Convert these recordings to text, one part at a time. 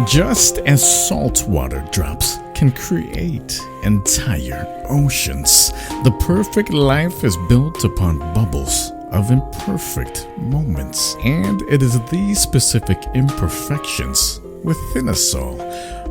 Just as saltwater drops can create entire oceans, the perfect life is built upon bubbles of imperfect moments. And it is these specific imperfections within us all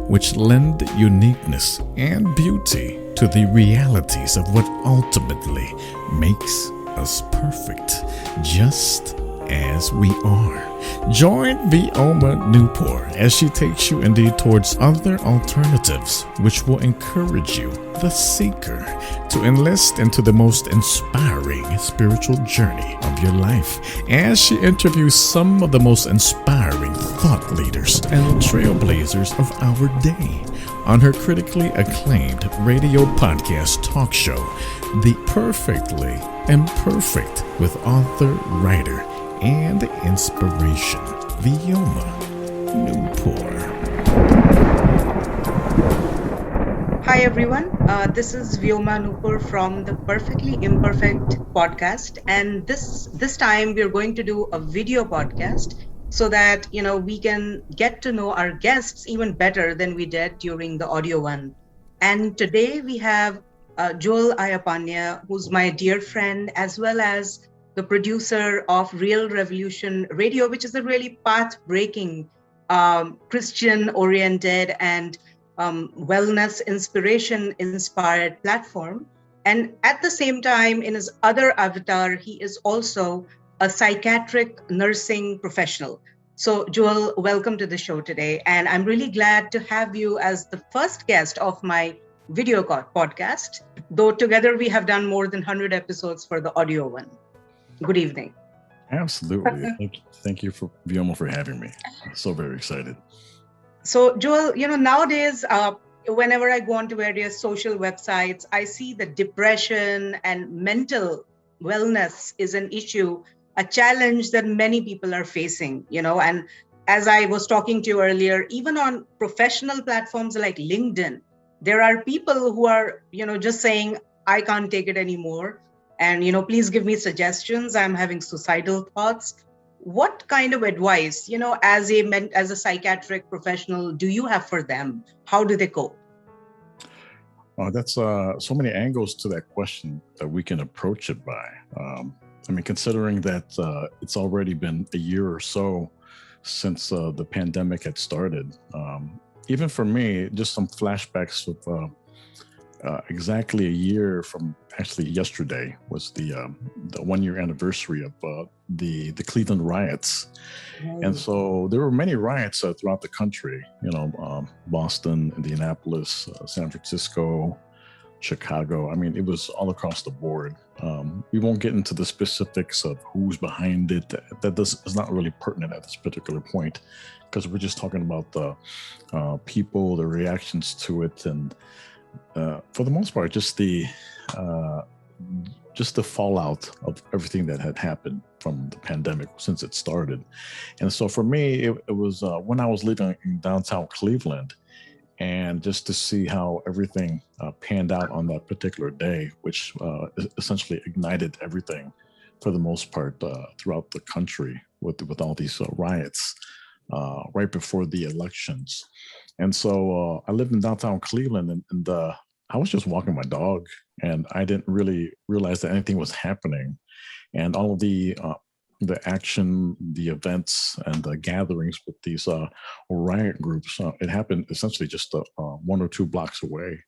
which lend uniqueness and beauty to the realities of what ultimately makes us perfect, just as we are. Join Vyoma Nupur as she takes you indeed towards other alternatives which will encourage you, the seeker, to enlist into the most inspiring spiritual journey of your life as she interviews some of the most inspiring thought leaders and trailblazers of our day on her critically acclaimed radio podcast talk show, The Perfectly Imperfect, with author, writer, and inspiration, Vyoma Nupur. Hi everyone, this is Vyoma Nupur from the Perfectly Imperfect podcast, and this time we're going to do a video podcast so that we can get to know our guests even better than we did during the audio one. And today we have Joel Ayapana, who's my dear friend, as well as the producer of Real Revolution Radio, which is a really path-breaking, Christian-oriented and wellness inspiration-inspired platform. And at the same time, in his other avatar, he is also a psychiatric nursing professional. So, Joel, welcome to the show today. And I'm really glad to have you as the first guest of my video podcast, though together we have done more than 100 episodes for the audio one. Good evening. Absolutely. Thank you for Vyoma for having me. I'm so very excited. So, Joel, nowadays, whenever I go onto various social websites, I see that depression and mental wellness is an issue, a challenge that many people are facing, and as I was talking to you earlier, even on professional platforms like LinkedIn, there are people who are, just saying, I can't take it anymore. And, please give me suggestions. I'm having suicidal thoughts. What kind of advice, as a psychiatric professional, do you have for them? How do they cope? That's so many angles to that question that we can approach it by. Considering that it's already been a year or so since the pandemic had started. Even for me, just some flashbacks of exactly a year from actually yesterday was the 1 year anniversary of the Cleveland riots. And so there were many riots throughout the country, Boston, Indianapolis, San Francisco, Chicago. It was all across the board. We won't get into the specifics of who's behind it. That is not really pertinent at this particular point, because we're just talking about the people, the reactions to it, and for the most part, just the fallout of everything that had happened from the pandemic since it started. And so for me, it was when I was living in downtown Cleveland, and just to see how everything panned out on that particular day, which essentially ignited everything for the most part throughout the country with all these riots right before the elections. And so I lived in downtown Cleveland, and I was just walking my dog, and I didn't really realize that anything was happening. And all of the action, the events, and the gatherings with these riot groups, it happened essentially just 1 or 2 blocks away.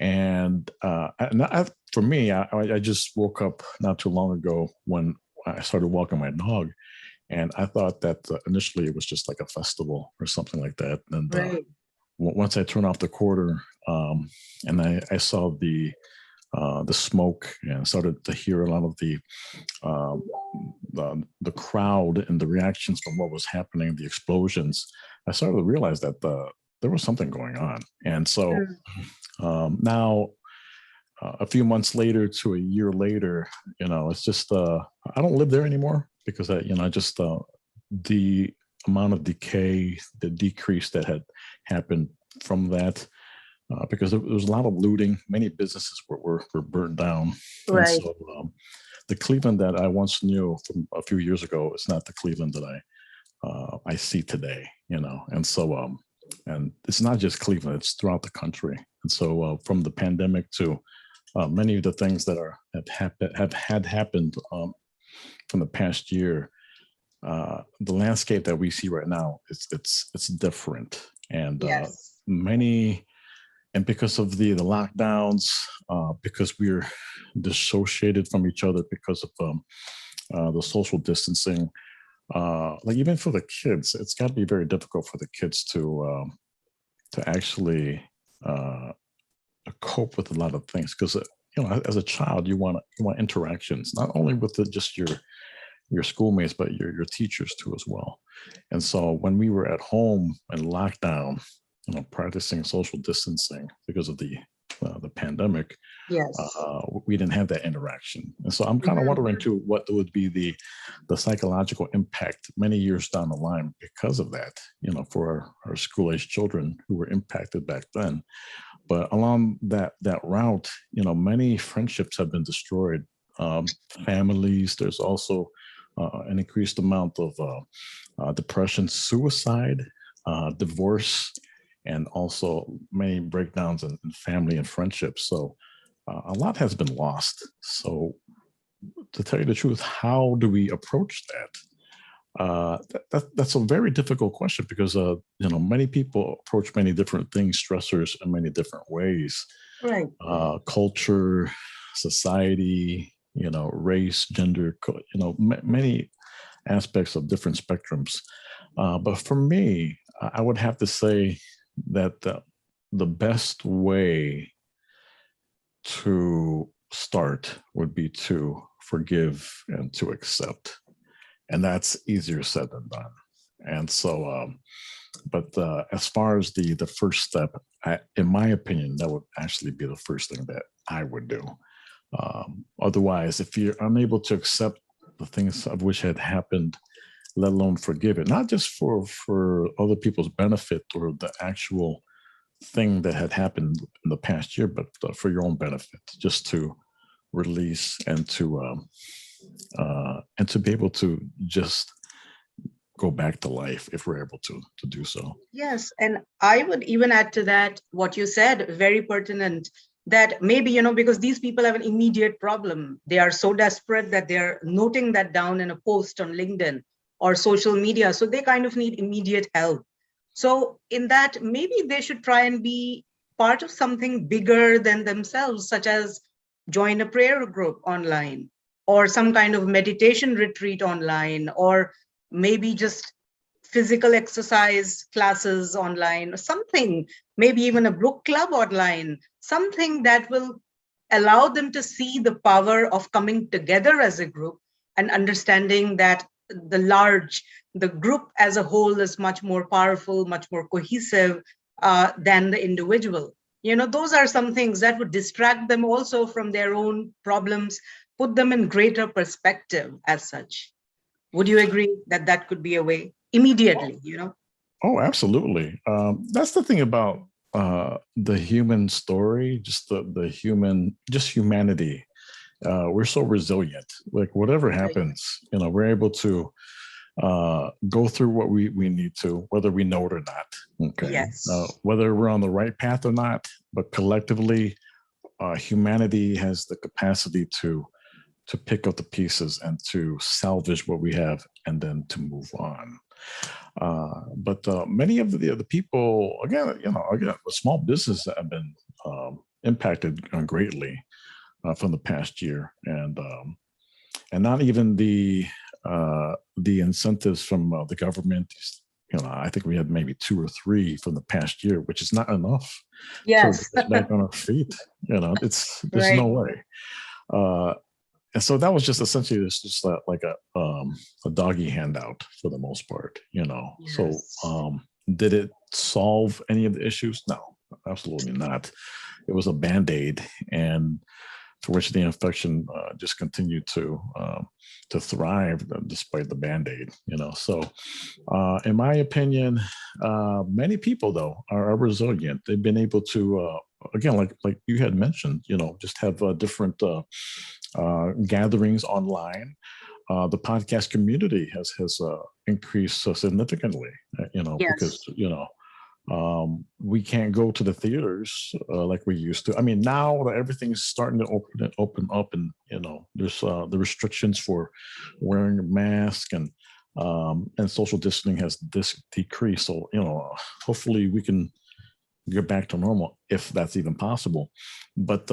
And for me, I just woke up not too long ago when I started walking my dog. And I thought that initially it was just like a festival or something like that. And Right. Once I turned off the quarter and I saw the smoke and started to hear a lot of the crowd and the reactions from what was happening, the explosions, I started to realize that there was something going on. And so now, a few months later to a year later, it's just I don't live there anymore, because the amount of decay, the decrease that had happened from that, because there was a lot of looting. Many businesses were burned down. Right. And so the Cleveland that I once knew from a few years ago is not the Cleveland that I see today, And so And it's not just Cleveland, it's throughout the country. And so from the pandemic to many of the things that have had happened from the past year, the landscape that we see right now, it's different. And Yes. and because of the lockdowns, because we're dissociated from each other because of the social distancing, like even for the kids, it's got to be very difficult for the kids to actually cope with a lot of things, because as a child you want interactions, not only with just your schoolmates, but your teachers too as well. And so when we were at home in lockdown, practicing social distancing because of the pandemic, Yes. we didn't have that interaction. And so I'm kind of wondering too, what would be the psychological impact many years down the line because of that, for our school-age children who were impacted back then. But along that route, many friendships have been destroyed. Families, there's also an increased amount of depression, suicide, divorce, and also many breakdowns in family and friendships. So a lot has been lost. So to tell you the truth, how do we approach that? That's a very difficult question, because many people approach many different things, stressors, in many different ways. Right. Culture, society, race, gender, many aspects of different spectrums. But for me, I would have to say that the best way to start would be to forgive and to accept. And that's easier said than done. And so, but as far as the first step, in my opinion, that would actually be the first thing that I would do. Otherwise, if you're unable to accept the things of which had happened, let alone forgive it, not just for other people's benefit or the actual thing that had happened in the past year, but for your own benefit, just to release and to be able to just go back to life if we're able to do so. Yes, and I would even add to that what you said, very pertinent, that maybe, because these people have an immediate problem. They are so desperate that they're noting that down in a post on LinkedIn or social media. So they kind of need immediate help. So in that, maybe they should try and be part of something bigger than themselves, such as join a prayer group online, or some kind of meditation retreat online, or maybe just physical exercise classes online, or something, maybe even a book club online, something that will allow them to see the power of coming together as a group and understanding that the group as a whole is much more powerful, much more cohesive than the individual. Those are some things that would distract them also from their own problems, put them in greater perspective as such. Would you agree that that could be a way immediately, Oh, absolutely. That's the thing about the human story, just just humanity. We're so resilient. Like whatever happens, we're able to go through what we need to, whether we know it or not. Okay. Yes. Whether we're on the right path or not, but collectively, humanity has the capacity to pick up the pieces and to salvage what we have and then to move on. But many of the people, again, small business have been impacted greatly from the past year, and not even the incentives from the government. I think we had maybe 2 or 3 from the past year, which is not enough. Yes. To get us back on our feet. There's right. no way. And so that was just essentially just like a doggy handout for the most part, Yes. So did it solve any of the issues? No, absolutely not. It was a Band-Aid, and for which the infection just continued to thrive despite the Band-Aid, So in my opinion, many people though are resilient. They've been able to, again, like you had mentioned, just have different gatherings online. The podcast community has increased significantly, Yes. because We can't go to the theaters like we used to. I mean, now that everything's starting to open up, and there's the restrictions for wearing a mask and social distancing has decreased. So hopefully we can get back to normal if that's even possible. But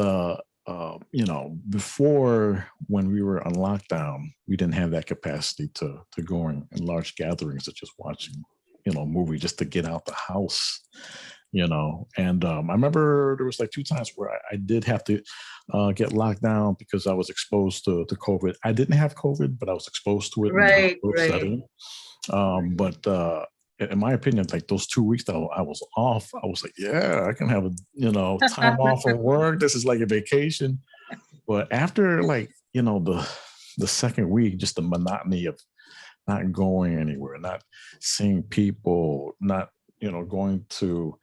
before, when we were on lockdown, we didn't have that capacity to go in large gatherings, such as watching movie, just to get out the house. And I remember there was like 2 times where I did have to get locked down because I was exposed to COVID. I didn't have COVID, but I was exposed to it in Right, a right. setting. But in my opinion, like those 2 weeks that I was off, I was like, yeah, I can have time off from work. This is like a vacation. But after the second week, just the monotony of not going anywhere, not seeing people, not going to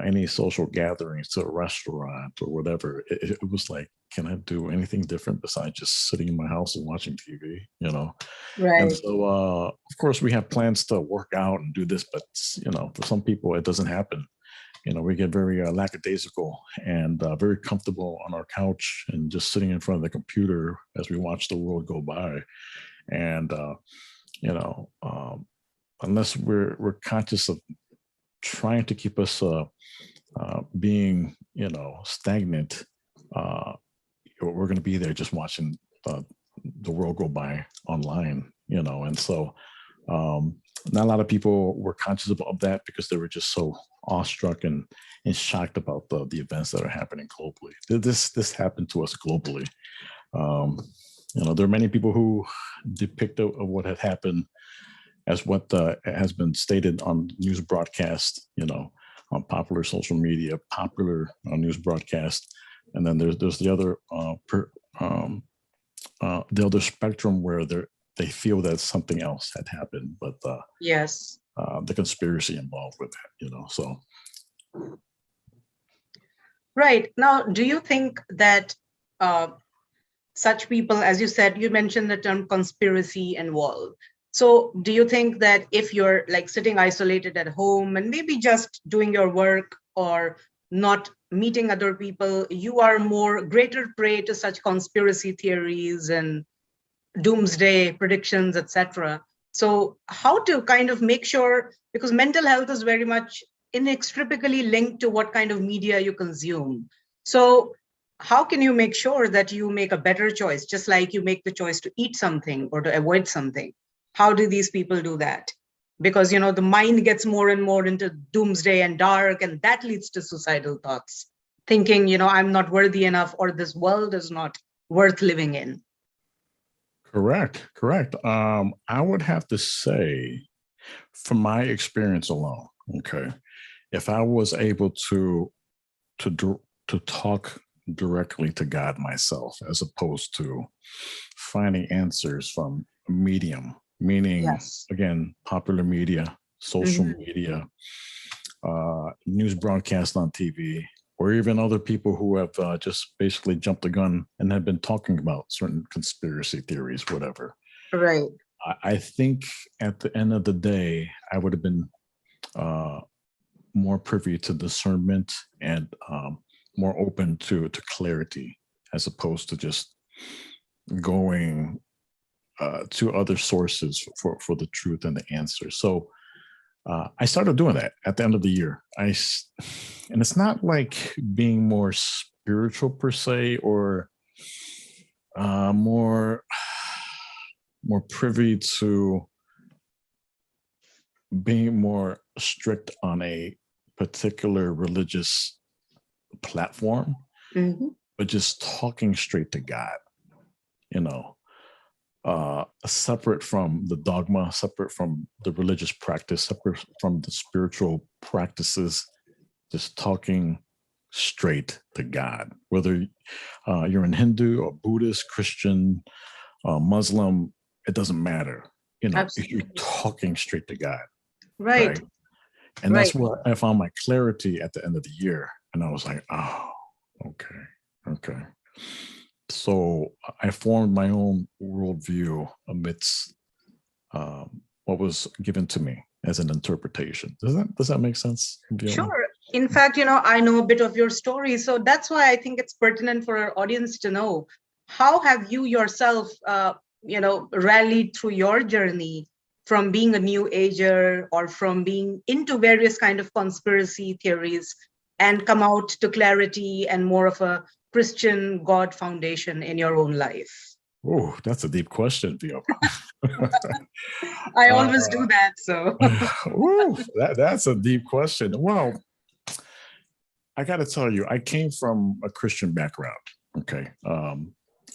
any social gatherings, to a restaurant or whatever. It was like, can I do anything different besides just sitting in my house and watching TV? Right. And so, of course, we have plans to work out and do this, but for some people, it doesn't happen. We get very lackadaisical and very comfortable on our couch and just sitting in front of the computer as we watch the world go by. And unless we're conscious of trying to keep us being stagnant, we're going to be there just watching the world go by online. And so not a lot of people were conscious of that because they were just so awestruck and shocked about the events that are happening globally. This happened to us globally. There are many people who depict of what had happened as what has been stated on news broadcast, on popular social media, popular news broadcast, and then there's the other the other spectrum where they feel that something else had happened, but Yes. The conspiracy involved with that, so. Right. Now, do you think that such people, as you said, you mentioned the term conspiracy involved. So do you think that if you're like sitting isolated at home and maybe just doing your work or not meeting other people, you are more greater prey to such conspiracy theories and doomsday predictions, etc.? So how to kind of make sure, because mental health is very much inextricably linked to what kind of media you consume. So how can you make sure that you make a better choice, just like you make the choice to eat something or to avoid something? How do these people do that? Because, the mind gets more and more into doomsday and dark, and that leads to suicidal thoughts, thinking, I'm not worthy enough, or this world is not worth living in. Correct. I would have to say, from my experience alone, okay, if I was able to talk directly to God myself, as opposed to finding answers from a medium, meaning, Yes. again, popular media, social media, news broadcast on TV, or even other people who have just basically jumped the gun and have been talking about certain conspiracy theories, whatever. Right. I think at the end of the day, I would have been more privy to discernment and more open to clarity, as opposed to just going to other sources for the truth and the answer. So I started doing that at the end of the year. And it's not like being more spiritual per se, or more privy to being more strict on a particular religious platform, but just talking straight to God, separate from the dogma, separate from the religious practice, separate from the spiritual practices, just talking straight to God. Whether you're in Hindu or Buddhist, Christian, Muslim, it doesn't matter. If you're talking straight to God. Right. And that's where I found my clarity at the end of the year. And I was like, oh, okay. So I formed my own worldview amidst what was given to me as an interpretation. Does that make sense, Vyoma? Sure. In fact, I know a bit of your story, so that's why I think it's pertinent for our audience to know, how have you yourself, rallied through your journey from being a new ager or from being into various kind of conspiracy theories and come out to clarity and more of a Christian God foundation in your own life? Oh, that's a deep question, Vyoma. I always do that, so. That's a deep question. Well, I got to tell you, I came from a Christian background, okay,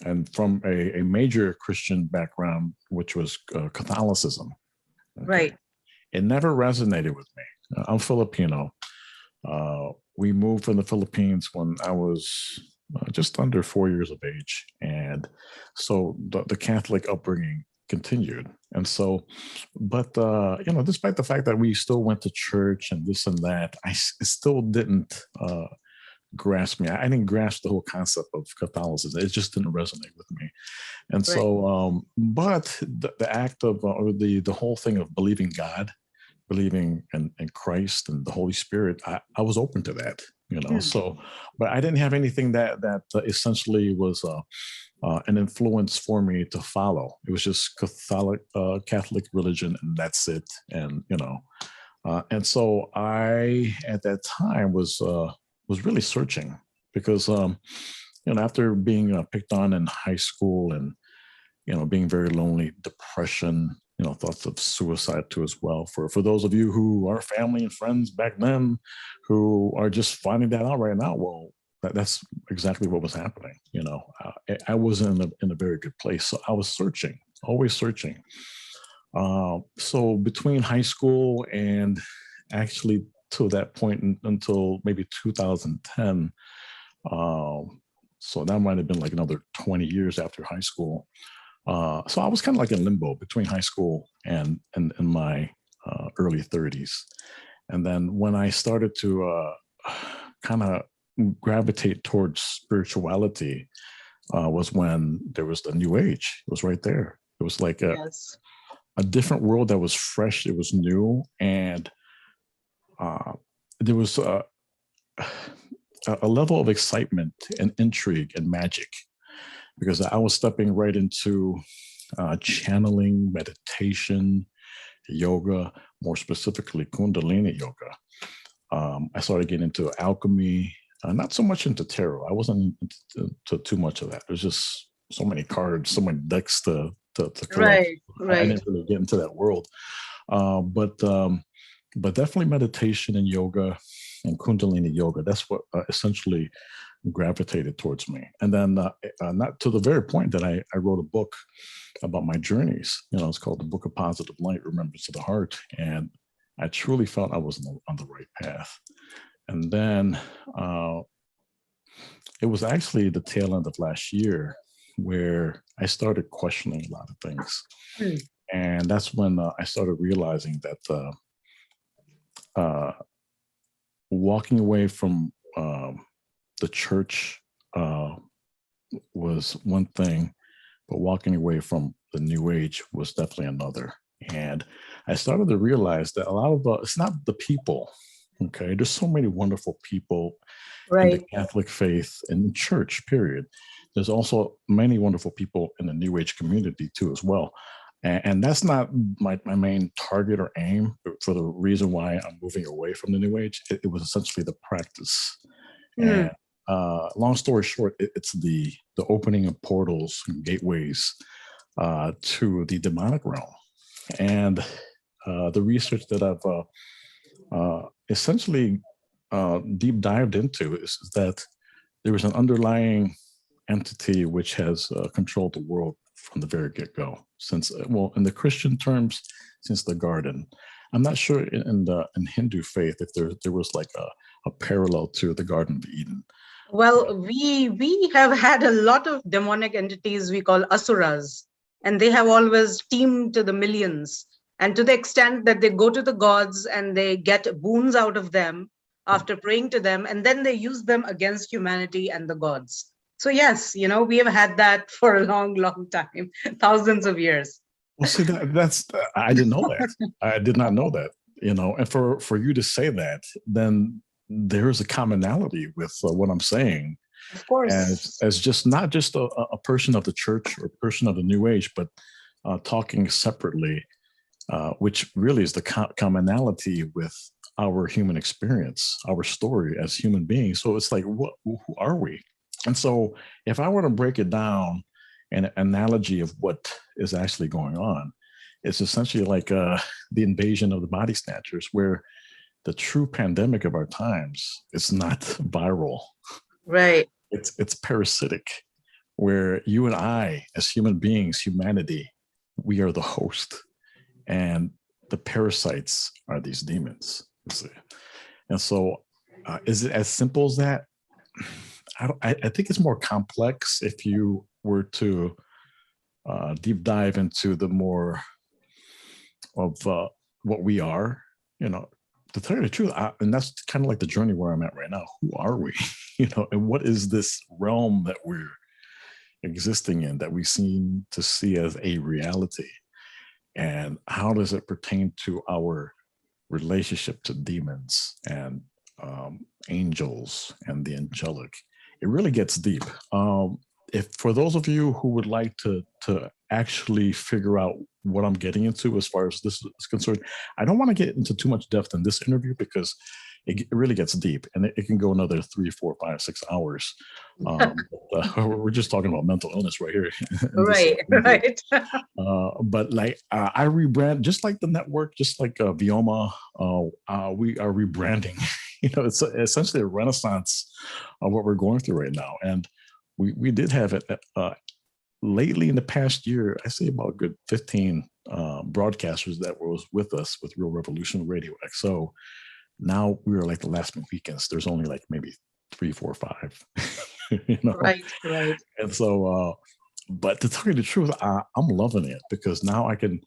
and from a major Christian background, which was Catholicism. Okay? Right. It never resonated with me. I'm Filipino. We moved from the Philippines when I was just under 4 years of age, and so the Catholic upbringing continued. And so, but despite the fact that we still went to church and this and that, it still didn't grasp me. I didn't grasp the whole concept of Catholicism. It just didn't resonate with me. And Right. so, but the act of or the whole thing of believing God, believing in Christ and the Holy Spirit, I was open to that. So, but I didn't have anything that essentially was an influence for me to follow. It was just Catholic religion, and that's it. And and so I at that time was really searching, because after being picked on in high school and being very lonely, depression, thoughts of suicide too as well. For those of you who are family and friends back then who are just finding that out right now, well, that's exactly what was happening. I wasn't in a very good place, so I was searching, always searching. So between high school and actually to that point until maybe 2010, so that might have been like another 20 years after high school. So I was kind of like in limbo between high school and my early 30s. And then when I started to kind of gravitate towards spirituality, was when there was the New Age. It was right there. It was like Yes. a different world that was fresh. It was new. And there was a level of excitement and intrigue and magic, because I was stepping right into channeling, meditation, yoga, more specifically Kundalini yoga. I started getting into alchemy, not so much into tarot. I wasn't into too much of that. There's just so many cards, so many decks to collect. Right. I didn't really get into that world. But definitely meditation and yoga and Kundalini yoga. That's what essentially gravitated towards me. And then not to the very point that I wrote a book about my journeys. It's called The Book of Positive Light, Remembrance of the Heart. And I truly felt I was on the right path. And then it was actually the tail end of last year where I started questioning a lot of things. And that's when I started realizing that walking away from the church was one thing, but walking away from the New Age was definitely another. And I started to realize that a lot of it's not the people. Okay, there's so many wonderful people in the Catholic faith and church, period. There's also many wonderful people in the New Age community too as well. And that's not my main target or aim for the reason why I'm moving away from the New Age. It was essentially the practice. And long story short, it's the opening of portals and gateways to the demonic realm. And the research that I've essentially deep dived into is that there was an underlying entity which has controlled the world from the very get-go, since, well, in the Christian terms, since the garden. I'm not sure in Hindu faith if there was like a parallel to the Garden of Eden. Well, we have had a lot of demonic entities we call asuras, and they have always teemed to the millions. And to the extent that they go to the gods and they get boons out of them after praying to them, and then they use them against humanity and the gods. So yes, we have had that for a long, long time, thousands of years. Well, see, that's I didn't know that. I did not know that. And for you to say that, then there's a commonality with what I'm saying, Of course. as just not just a person of the church or a person of the New Age, but talking separately, which really is the commonality with our human experience, our story as human beings. So it's like, who are we? And so if I were to break it down, an analogy of what is actually going on, it's essentially like the invasion of the body snatchers, where the true pandemic of our times is not viral. Right. It's parasitic, where you and I, as human beings, humanity, we are the host, and the parasites are these demons. And so, is it as simple as that? I think it's more complex if you were to deep dive into the more of what we are. To tell you the truth, and that's kind of like the journey where I'm at right now. Who are we? And what is this realm that we're existing in, that we seem to see as a reality? And how does it pertain to our relationship to demons and angels and the angelic? It really gets deep. If for those of you who would like to actually figure out what I'm getting into as far as this is concerned, I don't want to get into too much depth in this interview, because it really gets deep, and it can go another 3, 4, 5, 6 hours. We're just talking about mental illness right here. Right. But like I rebrand, just like the network, just like Vyoma, we are rebranding. It's essentially a renaissance of what we're going through right now. And we did have it lately in the past year. I say about a good 15 broadcasters that was with us with Real Revolution Radio XO. Now we are like the last weekends. There's only like maybe 3, 4, 5. Right. And so, but to tell you the truth, I'm loving it, because now I can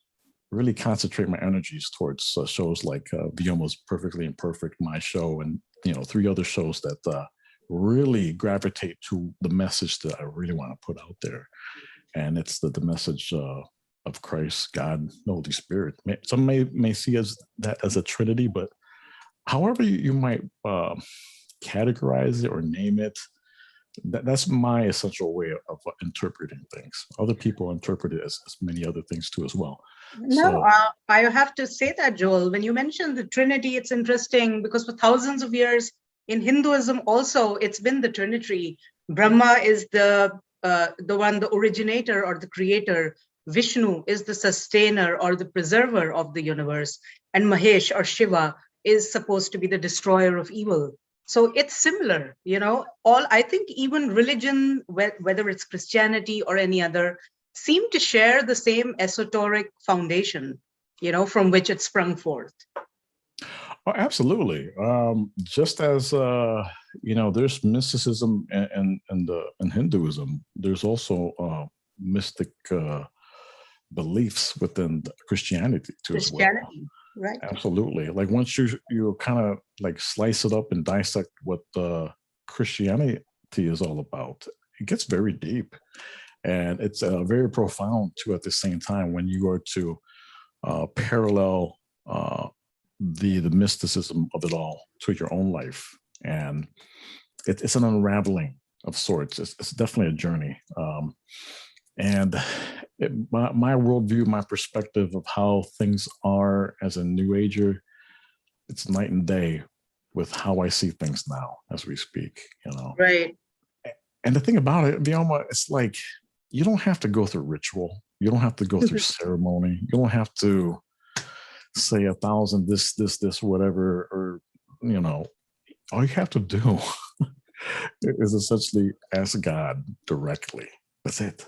really concentrate my energies towards shows like Vyoma's Perfectly Imperfect, my show, and 3 other shows that really gravitate to the message that I really want to put out there. And it's the message of Christ, God, the Holy Spirit. Some may see that as a trinity, but however you might categorize it or name it, that's my essential way of interpreting things. Other people interpret it as many other things too as well. No, I have to say that, Joel, when you mentioned the Trinity, it's interesting because for thousands of years in Hinduism also, it's been the Trinity. Brahma is the one, the originator or the creator. Vishnu is the sustainer or the preserver of the universe. And Mahesh or Shiva is supposed to be the destroyer of evil. So it's similar, I think even religion, whether it's Christianity or any other, seem to share the same esoteric foundation, from which it sprung forth. Oh, absolutely. Just as, there's mysticism in Hinduism, there's also mystic beliefs within Christianity too as well. Right. Absolutely. Like once you kind of like slice it up and dissect what Christianity is all about, it gets very deep, and it's very profound too at the same time when you are to parallel the mysticism of it all to your own life. And it's an unraveling of sorts. It's definitely a journey. And my worldview, my perspective of how things are as a New Ager, it's night and day with how I see things now as we speak, Right. And the thing about it, Vyoma, it's like, you don't have to go through ritual. You don't have to go through ceremony. You don't have to say 1,000, this, whatever, or, all you have to do is essentially ask God directly. That's it.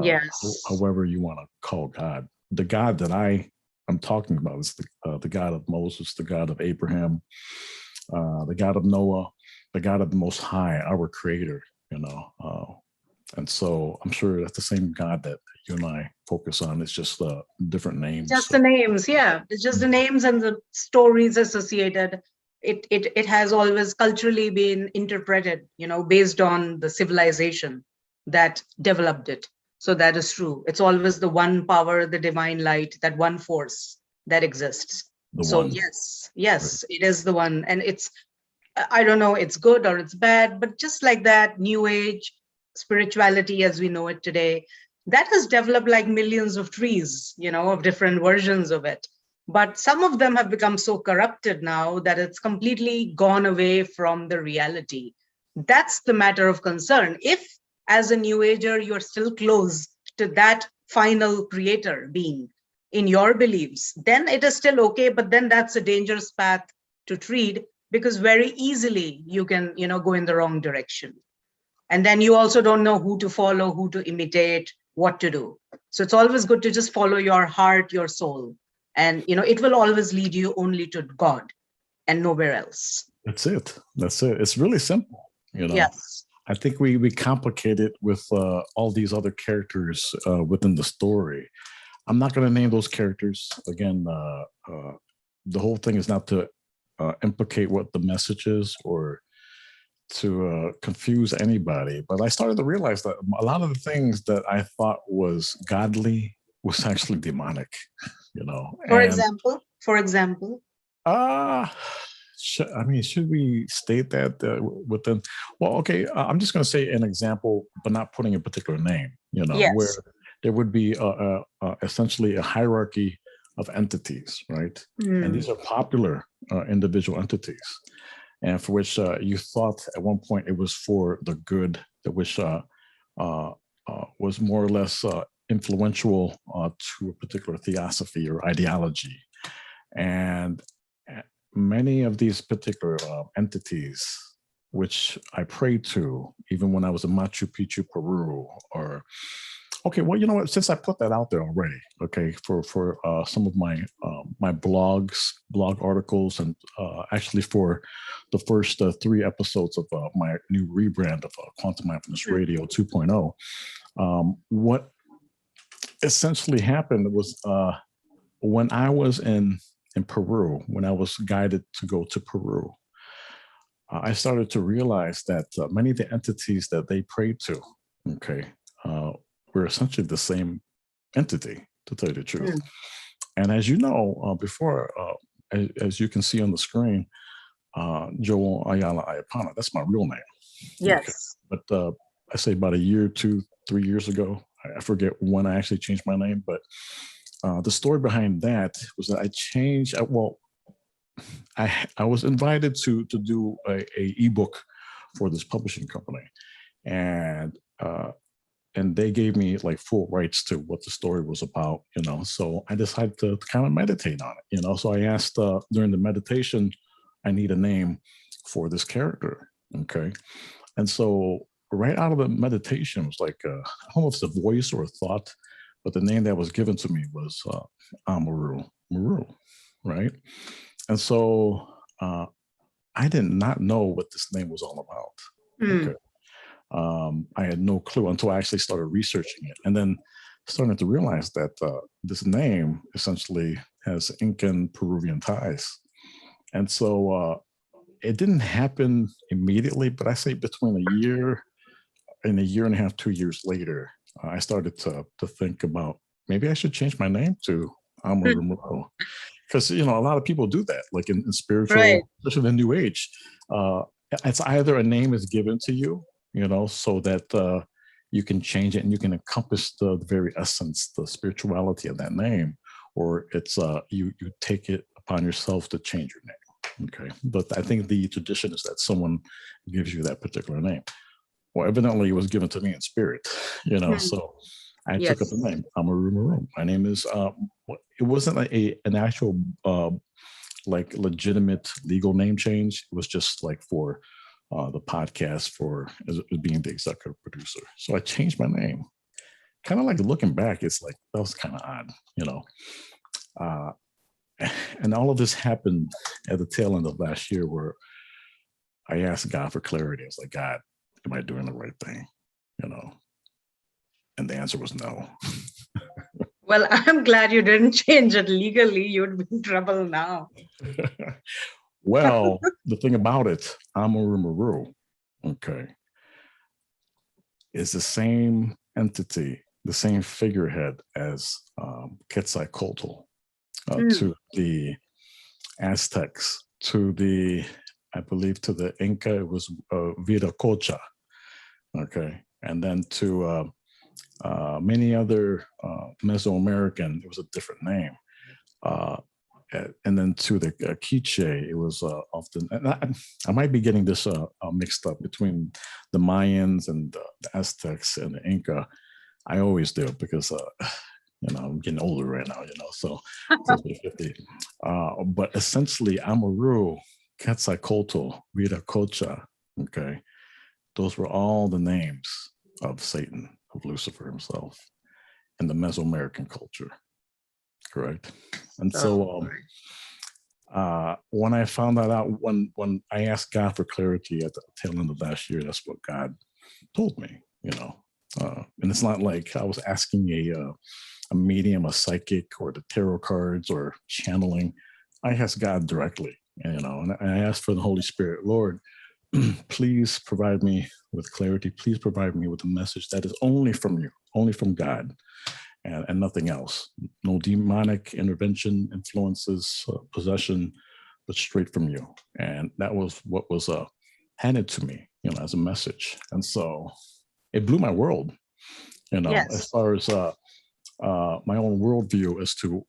Yes. However you want to call God. The God that I'm talking about is the God of Moses, the God of Abraham, the God of Noah, the God of the Most High, our Creator. And so I'm sure that's the same God that you and I focus on. It's just different names. Just the names, yeah. It's just the names and the stories associated. It has always culturally been interpreted, based on the civilization that developed it. So that is true. It's always the one power, the divine light, that one force that exists. The So one. yes, it is the one. And it's, I don't know, it's good or it's bad, but just like that, New Age spirituality as we know it today, that has developed like millions of trees, of different versions of it. But some of them have become so corrupted now that it's completely gone away from the reality. That's the matter of concern. If, as a New Ager, you're still close to that final creator being in your beliefs, then it is still okay. But then that's a dangerous path to tread, because very easily you can, go in the wrong direction. And then you also don't know who to follow, who to imitate, what to do. So it's always good to just follow your heart, your soul. And, it will always lead you only to God and nowhere else. That's it. It's really simple. Yes. I think we complicate it with all these other characters within the story. I'm not going to name those characters. Again, the whole thing is not to implicate what the message is or to confuse anybody. But I started to realize that a lot of the things that I thought was godly was actually demonic, For And example. Should we state that within? Well, okay, I'm just going to say an example, but not putting a particular name. Where Yes. there would be essentially a hierarchy of entities, right? And these are popular individual entities, and for which you thought at one point it was for the good, that which was more or less influential to a particular theosophy or ideology. And many of these particular entities, which I prayed to, even when I was in Machu Picchu, Peru, or okay, well, you know what? Since I put that out there already, okay, for some of my my blog articles, and actually for the first 3 episodes of my new rebrand of Quantum Mindfulness Radio 2.0, what essentially happened was when I was in Peru, when I was guided to go to Peru, I started to realize that many of the entities that they prayed to, okay, were essentially the same entity, to tell you the truth. And as you know, before, as you can see on the screen, Joel Ayala Ayapana, that's my real name. Yes. Okay. But I say about a year, 2, 3 years ago, I forget when I actually changed my name, but the story behind that was that I changed. I was invited to do a ebook for this publishing company, and they gave me like full rights to what the story was about, So I decided to kind of meditate on it, So I asked during the meditation, I need a name for this character, okay? And so right out of the meditation, it was like almost a voice or a thought, but the name that was given to me was Maru, right? And so I did not know what this name was all about. Okay. I had no clue until I actually started researching it, and then starting to realize that this name essentially has Incan Peruvian ties. And so it didn't happen immediately, but I say between a year and a half, 2 years later, I started to think about maybe I should change my name to Amaru, because a lot of people do that, like in spiritual, Right. especially in the New Age. It's either a name is given to you, so that you can change it and you can encompass the very essence, the spirituality of that name, or it's you take it upon yourself to change your name. Okay, but I think the tradition is that someone gives you that particular name. Well, evidently it was given to me in spirit, so I took up the name. Amaru Maru. My name is, it wasn't an actual like legitimate legal name change. It was just like for the podcast, for as being the executive producer. So I changed my name. Kind of like looking back, it's like, that was kind of odd, and all of this happened at the tail end of last year, where I asked God for clarity. I was like, God, am I doing the right thing? And the answer was no. Well, I'm glad you didn't change it legally. You'd be in trouble now. Well, the thing about it, Amaru Maru, okay, is the same entity the same figurehead as Quetzalcoatl, to the Aztecs, to the, I believe, to the Inca, it was Viracocha, okay, and then to many other Mesoamerican, it was a different name. And then to the Quiche, it was often, and I might be getting this mixed up between the Mayans and the Aztecs and the Inca. I always do, because I'm getting older right now, so 50. But essentially, Amaru, Quetzalcoatl, Viracocha, okay, those were all the names of Satan, of Lucifer himself, in the Mesoamerican culture, correct? And so when I found that out, when I asked God for clarity at the tail end of last year, that's what God told me, and it's not like I was asking a medium, a psychic, or the tarot cards, or channeling. I asked God directly, and I asked for the Holy Spirit. Lord, please provide me with clarity. Please provide me with a message that is only from you, only from God, and nothing else. No demonic intervention, influences, possession, but straight from you. And that was what was handed to me, as a message. And so it blew my world, Yes. as far as my own worldview as to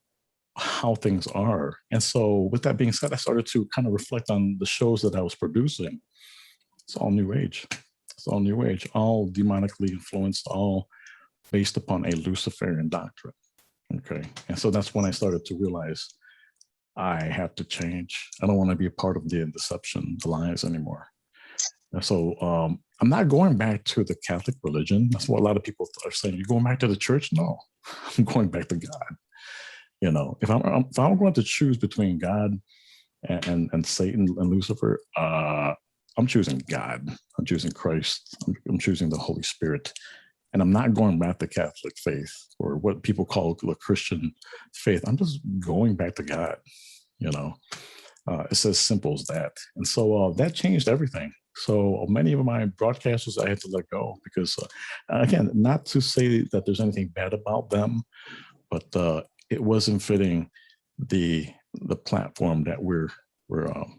how things are. And so with that being said, I started to kind of reflect on the shows that I was producing. It's all new age. It's all new age, all demonically influenced, all based upon a Luciferian doctrine. Okay. And so that's when I started to realize I have to change. I don't want to be a part of the deception, the lies anymore. And so I'm not going back to the Catholic religion. That's what a lot of people are saying. You're going back to the church? No, I'm going back to God. If I'm going to choose between God and Satan and Lucifer, I'm choosing God. I'm choosing Christ. I'm choosing the Holy Spirit. And I'm not going back to Catholic faith, or what people call the Christian faith. I'm just going back to God. It's as simple as that. And so that changed everything. So many of my broadcasters I had to let go, because again, not to say that there's anything bad about them, but it wasn't fitting the platform that we're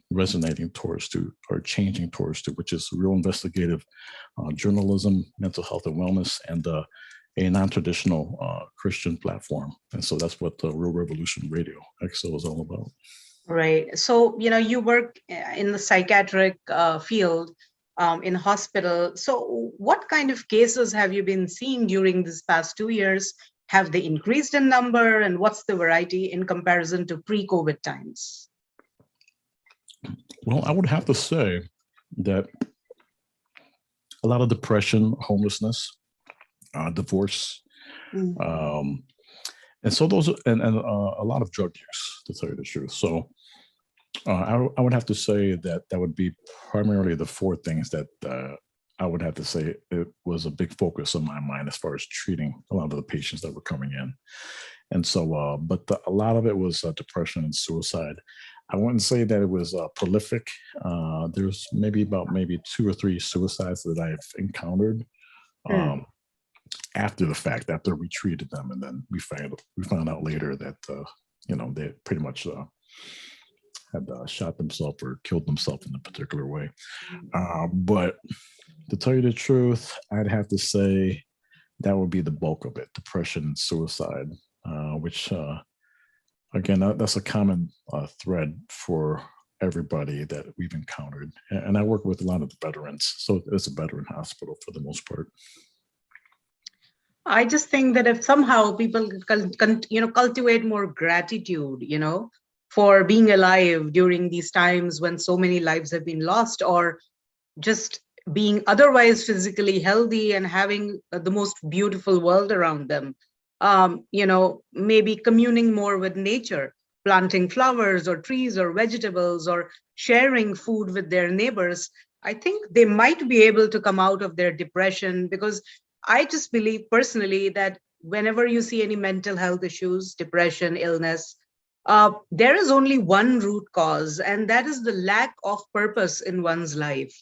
resonating towards to, or changing towards to, which is real investigative journalism, mental health and wellness, and a non-traditional Christian platform. And so that's what the Real Revolution Radio XO is all about. Right. So, you work in the psychiatric field, in hospital. So what kind of cases have you been seeing during this past 2 years? Have they increased in number, and what's the variety in comparison to pre-COVID times? Well, I would have to say that a lot of depression, homelessness, divorce, and so those, and a lot of drug use, to tell you the truth. So I would have to say that would be primarily the four things that I would have to say it was a big focus on my mind as far as treating a lot of the patients that were coming in. And so, but a lot of it was depression and suicide. I wouldn't say that it was prolific. There's maybe 2 or 3 suicides that I've encountered after the fact, after we treated them, and then we found out later that they pretty much had shot themselves or killed themselves in a particular way. But to tell you the truth, I'd have to say that would be the bulk of it: depression and suicide, which again, that's a common thread for everybody that we've encountered. And I work with a lot of the veterans, so it's a veteran hospital for the most part. I just think that if somehow people cultivate more gratitude, for being alive during these times when so many lives have been lost, or just being otherwise physically healthy and having the most beautiful world around them, maybe communing more with nature, planting flowers or trees or vegetables, or sharing food with their neighbors, I think they might be able to come out of their depression. Because I just believe personally that whenever you see any mental health issues, depression, illness, there is only one root cause, and that is the lack of purpose in one's life.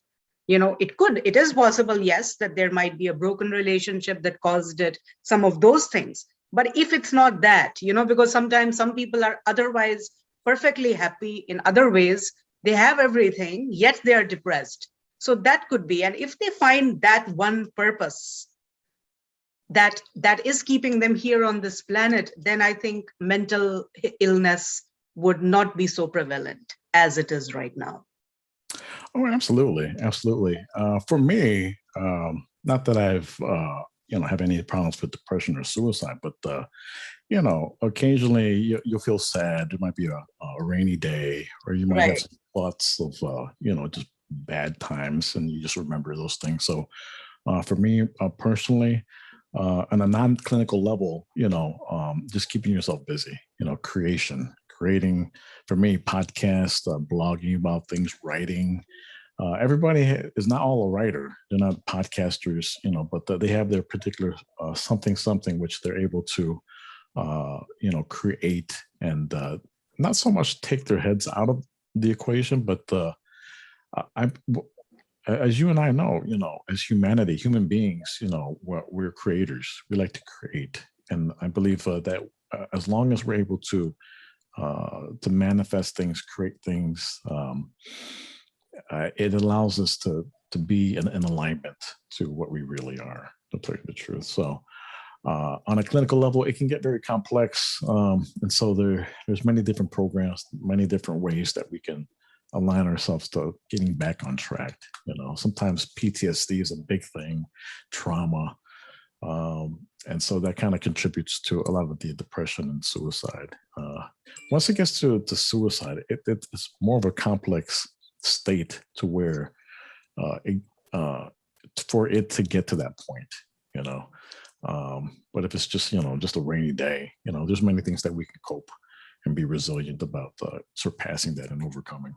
It is possible, yes, that there might be a broken relationship that caused it, some of those things. But if it's not that, because sometimes some people are otherwise perfectly happy in other ways, they have everything, yet they are depressed. So that could be. And if they find that one purpose that is keeping them here on this planet, then I think mental illness would not be so prevalent as it is right now. Oh, absolutely, absolutely. For me, not that I've have any problems with depression or suicide, but occasionally you'll feel sad. There might be a rainy day, or you might have some thoughts of just bad times, and you just remember those things. So for me personally, on a non-clinical level, just keeping yourself busy, creating, for me, podcasts, blogging about things, writing. Everybody is not all a writer. They're not podcasters, but they have their particular something which they're able to, create and not so much take their heads out of the equation, but as you and I know, as humanity, human beings, we're creators. We like to create, and I believe that as long as we're able to manifest things, create things, it allows us to be in alignment to what we really are, to tell you the truth. So on a clinical level, it can get very complex, and so there's many different programs, many different ways that we can align ourselves to getting back on track. Sometimes PTSD is a big thing, trauma, and so that kind of contributes to a lot of the depression and suicide. Once it gets to suicide, it's more of a complex state to where for it to get to that point, but if it's just just a rainy day, there's many things that we can cope and be resilient about surpassing that and overcoming.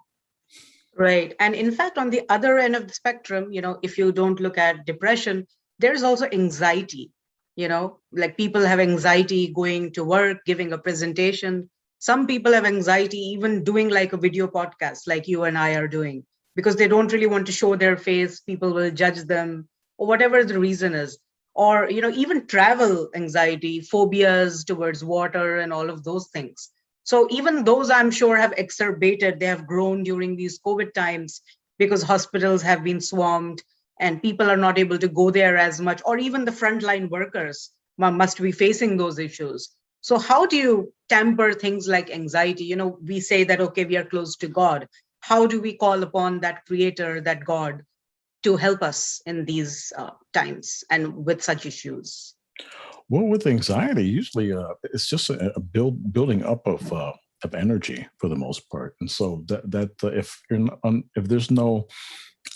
Right. And in fact, on the other end of the spectrum, if you don't look at depression, there's also anxiety. Like people have anxiety going to work, giving a presentation. Some people have anxiety even doing like a video podcast like you and I are doing, because they don't really want to show their face. People will judge them, or whatever the reason is. Or, even travel anxiety, phobias towards water and all of those things. So even those, I'm sure, have exacerbated, they have grown during these COVID times because hospitals have been swarmed and people are not able to go there as much, or even the frontline workers must be facing those issues. So how do you temper things like anxiety? We say that, okay, we are close to God. How do we call upon that creator, that God, to help us in these times and with such issues? Well, with anxiety, usually it's just a building up of energy for the most part, and so that if there's no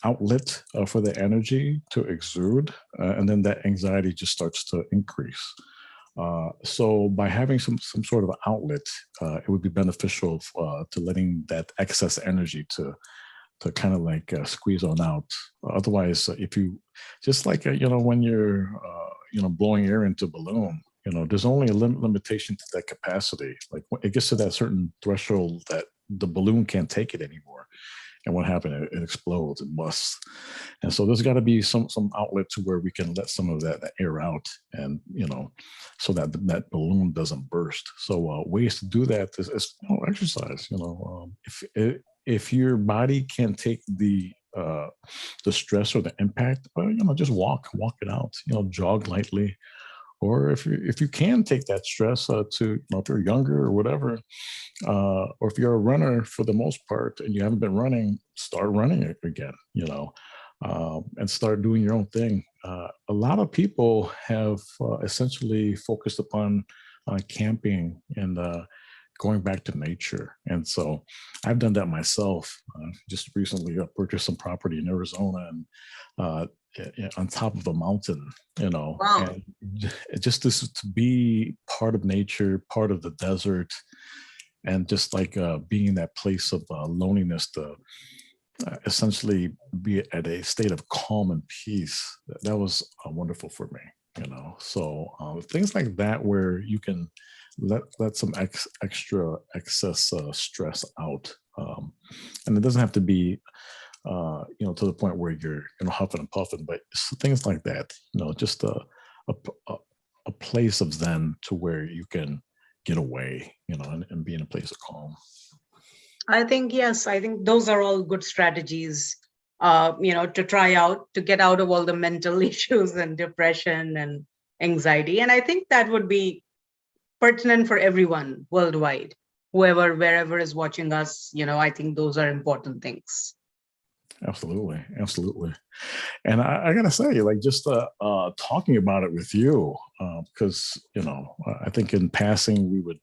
outlet for the energy to exude, and then that anxiety just starts to increase. So by having some sort of outlet, it would be beneficial to letting that excess energy to kind of like squeeze on out. Otherwise, if you just like when you're blowing air into a balloon, there's only a limitation to that capacity. Like when it gets to that certain threshold that the balloon can't take it anymore. And what happened? It explodes, it busts. And so there's got to be some outlet to where we can let some of that air out, and so that that balloon doesn't burst. So ways to do that is exercise. If your body can't take the stress or the impact, just walk it out. Jog lightly. Or if you can take that stress to, if you're younger or whatever, or if you're a runner for the most part and you haven't been running, start running again, and start doing your own thing. A lot of people have essentially focused upon camping and going back to nature. And so I've done that myself. Just recently purchased some property in Arizona, and on top of a mountain, Wow. and just to be part of nature, part of the desert, and just like being in that place of loneliness, to essentially be at a state of calm and peace. That was wonderful for me, So things like that, where you can let some excess stress out, and it doesn't have to be to the point where you're, huffing and puffing, but things like that, just a place of zen to where you can get away, and be in a place of calm. I think, yes, I think those are all good strategies, to try out, to get out of all the mental issues and depression and anxiety. And I think that would be pertinent for everyone worldwide, whoever, wherever is watching us. I think those are important things. Absolutely. And I gotta say, like, just talking about it with you, because I think in passing we would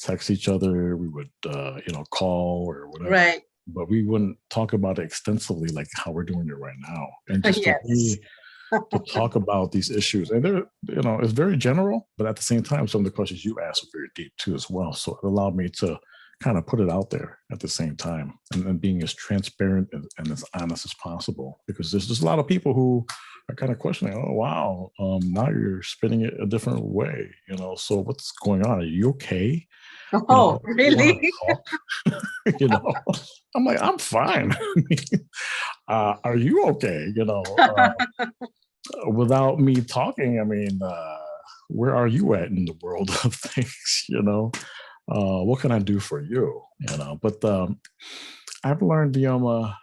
text each other, we would call or whatever, Right. but we wouldn't talk about it extensively like how we're doing it right now. And just Yes. to talk about these issues, and they're, it's very general, but at the same time, some of the questions you asked were very deep too as well. So it allowed me to kind of put it out there at the same time, and being as transparent and as honest as possible, because there's just a lot of people who are kind of questioning, oh wow, now you're spinning it a different way, so what's going on? Are you okay? Oh, really? I'm like, I'm fine. Are you okay? Without me talking, I mean, where are you at in the world of things? What can I do for you? But I've learned, Vyoma,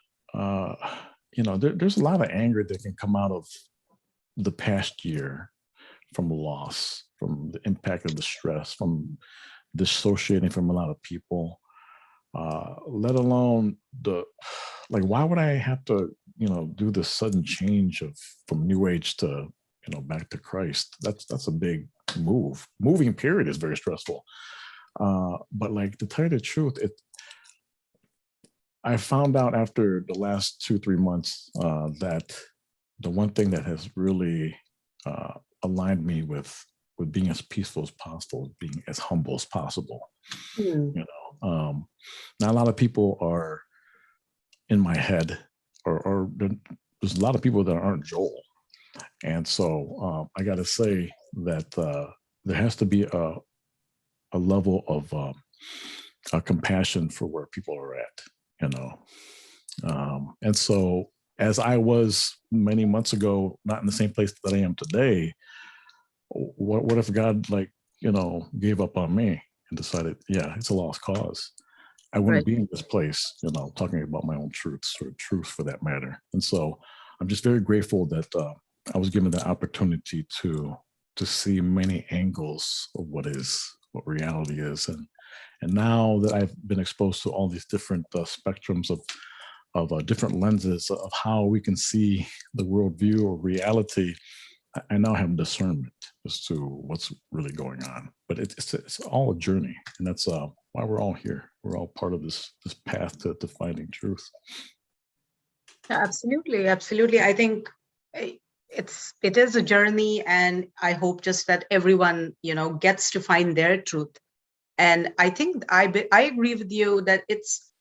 there's a lot of anger that can come out of the past year from loss, from the impact of the stress, from dissociating from a lot of people, let alone why would I have to, do this sudden change from New Age to, back to Christ? That's a big move. Moving period is very stressful. But like, to tell you the truth, I found out after the last 2-3 months that the one thing that has really aligned me with being as peaceful as possible, being as humble as possible. Now a lot of people are in my head, or there's a lot of people that aren't Joel, and so I got to say that there has to be a level of a compassion for where people are at, and so as I was many months ago, not in the same place that I am today, what if God gave up on me and decided, yeah, it's a lost cause? I wouldn't be in this place, talking about my own truths, or truth for that matter. And so I'm just very grateful that I was given the opportunity to see many angles of what reality is. And now that I've been exposed to all these different spectrums of different lenses of how we can see the worldview or reality, I now have discernment as to what's really going on. But it's all a journey, and that's why we're all here. We're all part of this path to finding truth. Absolutely. I think it is a journey, and I hope just that everyone gets to find their truth. And I think I agree with you that it's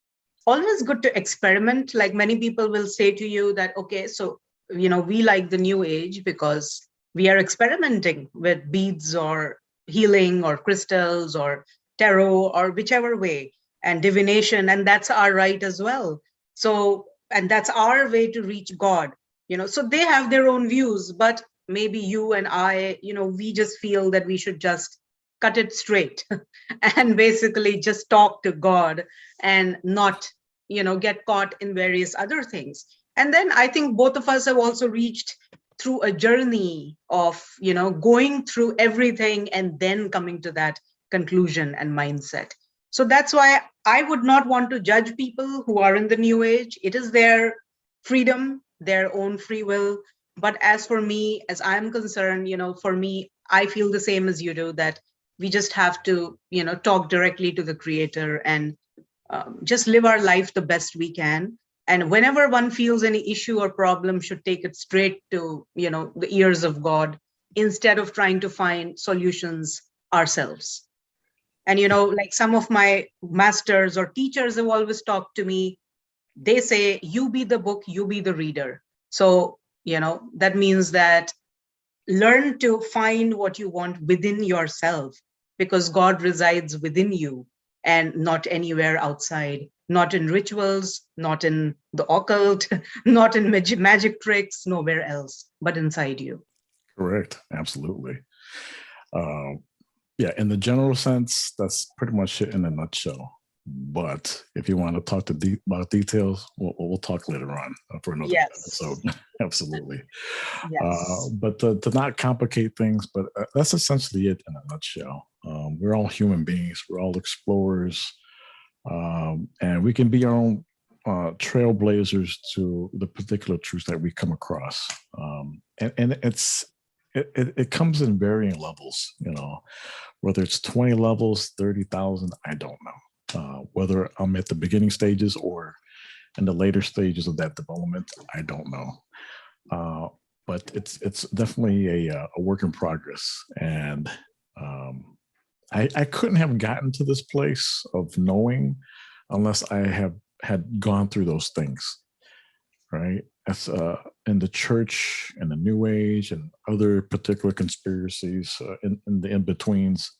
always good to experiment. Like, many people will say to you that, okay, so we like the New Age because we are experimenting with beads or healing or crystals or tarot or whichever way, and divination, and that's our right as well. So, and that's our way to reach God. So they have their own views, but maybe you and I, we just feel that we should just cut it straight and basically just talk to God and not get caught in various other things. And then I think both of us have also reached through a journey of going through everything and then coming to that conclusion and mindset. So that's why I would not want to judge people who are in the New Age. It is their freedom, their own free will. But as for me, as I'm concerned, for me, I feel the same as you do, that we just have to talk directly to the Creator and just live our life the best we can. And whenever one feels any issue or problem, should take it straight to the ears of God, instead of trying to find solutions ourselves. And like some of my masters or teachers have always talked to me, they say, you be the book, you be the reader. So that means that learn to find what you want within yourself, because God resides within you. and not anywhere outside, not in rituals, not in the occult, not in magic tricks, nowhere else, but inside you. Correct. Absolutely. Uh, yeah, in the general sense, that's pretty much it in a nutshell. But if you want to talk about details, we'll talk later on for another episode. Absolutely. Yes. But to not complicate things, but that's essentially it in a nutshell. We're all human beings. We're all explorers. And we can be our own trailblazers to the particular truths that we come across. And it comes in varying levels, whether it's 20 levels, 30,000, I don't know. Whether I'm at the beginning stages or in the later stages of that development, I don't know. But it's definitely a work in progress. And I couldn't have gotten to this place of knowing unless I had gone through those things, right? As in the church and the New Age and other particular conspiracies in the in-betweens,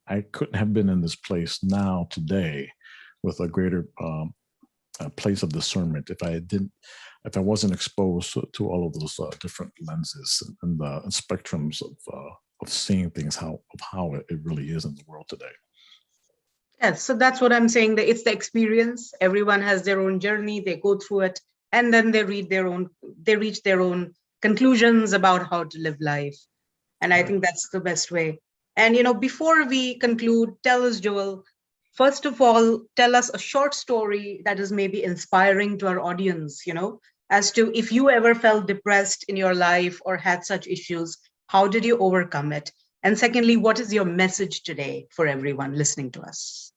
I couldn't have been in this place now today with a greater place of discernment if I wasn't exposed to all of those different lenses and the spectrums of seeing things how it really is in the world today. Yes, so that's what I'm saying. That it's the experience. Everyone has their own journey. They go through it, and then they reach their own conclusions about how to live life. And I think that's the best way. And before we conclude, tell us, Joel, first of all, tell us a short story that is maybe inspiring to our audience, as to if you ever felt depressed in your life or had such issues, how did you overcome it? And secondly, what is your message today for everyone listening to us?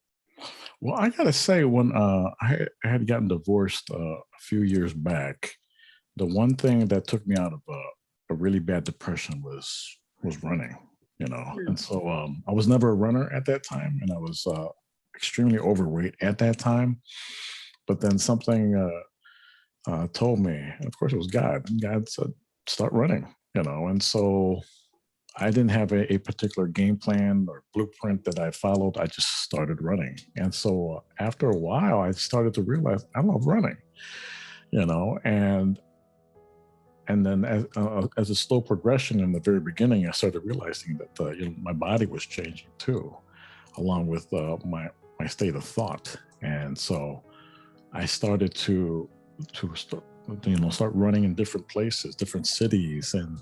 Well, I gotta say, when I had gotten divorced a few years back, the one thing that took me out of a really bad depression was running. And so I was never a runner at that time, and I was extremely overweight at that time. But then something told me, and of course it was God. God said, "Start running," and so I didn't have a particular game plan or blueprint that I followed. I just started running. And so after a while, I started to realize I love running, and then as a slow progression in the very beginning, I started realizing that my body was changing too, along with my state of thought. And so I started to start running in different places, different cities, and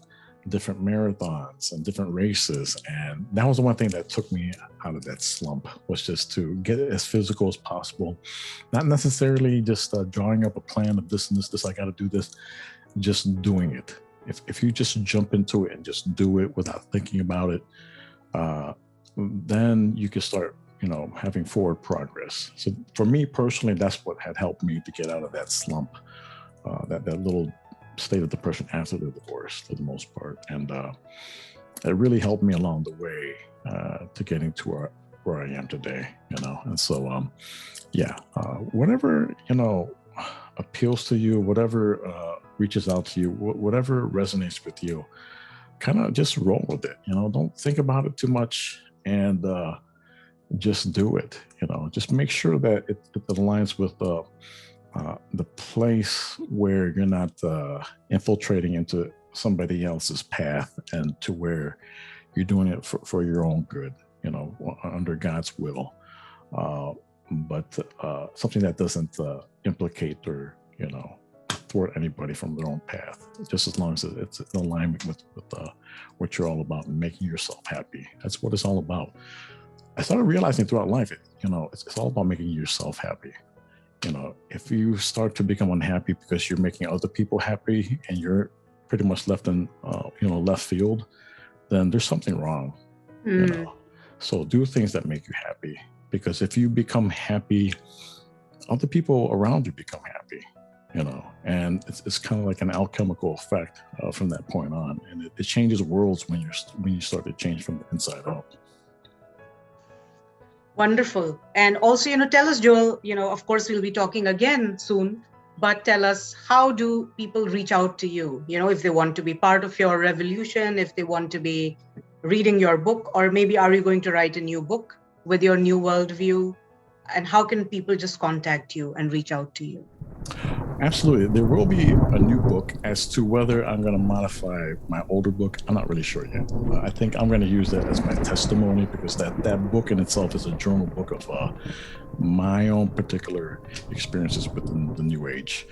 different marathons and different races. And that was the one thing that took me out of that slump, was just to get it as physical as possible, not necessarily just drawing up a plan of this and this, I got to do this, just doing it. If you just jump into it and just do it without thinking about it, then you can start, having forward progress. So for me personally, that's what had helped me to get out of that slump, that little state of depression after the divorce, for the most part. And it really helped me along the way to getting to where I am today, And so, whatever, appeals to you, whatever reaches out to you, whatever resonates with you, kind of just roll with it. Don't think about it too much, and just do it. Just make sure that it aligns with the place where you're not infiltrating into somebody else's path, and to where you're doing it for your own good, under God's will. But something that doesn't implicate or, thwart anybody from their own path, just as long as it's in alignment with what you're all about and making yourself happy. That's what it's all about. I started realizing throughout life, it's all about making yourself happy. If you start to become unhappy because you're making other people happy and you're pretty much left in, left field, then there's something wrong. So do things that make you happy, because if you become happy, other people around you become happy. And it's kind of like an alchemical effect from that point on, and it changes worlds when you start to change from the inside out. Wonderful. And also, tell us, Joel, of course, we'll be talking again soon, but tell us, how do people reach out to you? If they want to be part of your revolution, if they want to be reading your book, or maybe are you going to write a new book with your new worldview? and how can people just contact you and reach out to you? Absolutely. There will be a new book. As to whether I'm going to modify my older book, I'm not really sure yet. I think I'm going to use that as my testimony, because that book in itself is a journal book of my own particular experiences with the New Age.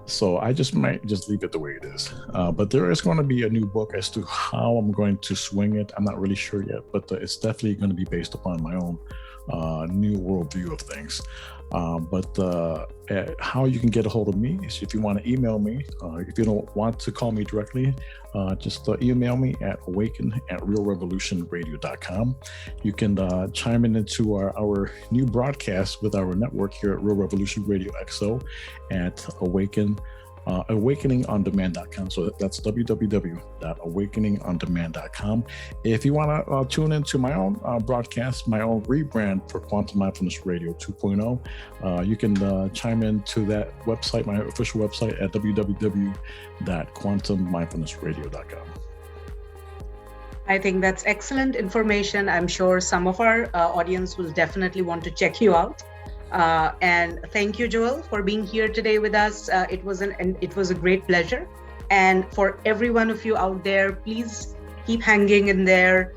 So I might just leave it the way it is. But there is going to be a new book. As to how I'm going to swing it, I'm not really sure yet, but it's definitely going to be based upon my own new worldview of things. But how you can get a hold of me is if you want to email me. If you don't want to call me directly, just email me at awaken@realrevolutionradio.com. You can chime into our new broadcast with our network here at Real Revolution Radio XO at awakeningondemand.com. So that's www.awakeningondemand.com. If you want to tune into my own broadcast, my own rebrand for Quantum Mindfulness Radio 2.0, you can chime into that website, my official website, at www.quantummindfulnessradio.com. I think that's excellent information. I'm sure some of our audience will definitely want to check you out. And thank you, Joel, for being here today with us. It was a great pleasure. And for every one of you out there, please keep hanging in there.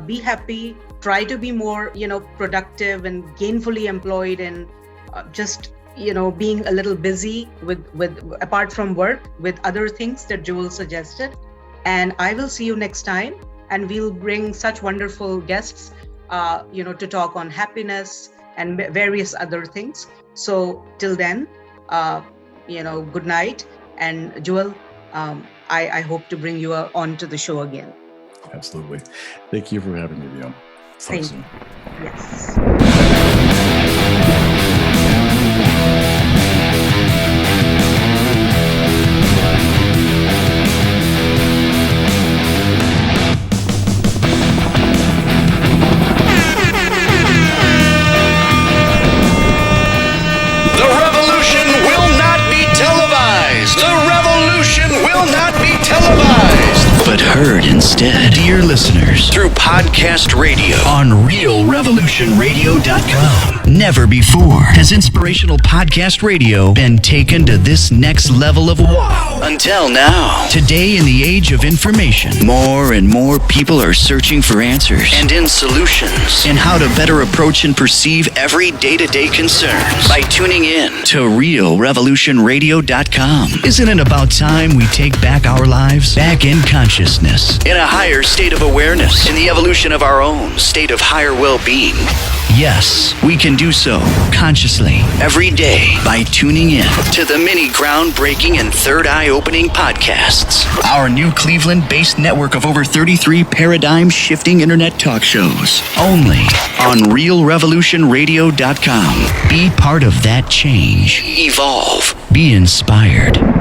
Be happy. Try to be more, productive and gainfully employed, and just, being a little busy with apart from work, with other things that Joel suggested. And I will see you next time. And we'll bring such wonderful guests, to talk on happiness and various other things. So till then, good night. And Joel, I hope to bring you on to the show again. Absolutely. Thank you for having me, Vyoma. Thank you. Yes. But heard instead, dear listeners, through podcast radio on realrevolutionradio.com. Never before has inspirational podcast radio been taken to this next level of wow. Until now. Today, in the age of information, more and more people are searching for answers and in solutions in how to better approach and perceive every day-to-day concerns by tuning in to realrevolutionradio.com. Isn't it about time we take back our lives, back in consciousness, in a higher state of awareness, in the evolution of our own state of higher well-being? Yes, we can do so consciously every day by tuning in to the many groundbreaking and third eye-opening podcasts. Our new Cleveland-based network of over 33 paradigm-shifting internet talk shows. Only on realrevolutionradio.com. Be part of that change. Evolve. Be inspired.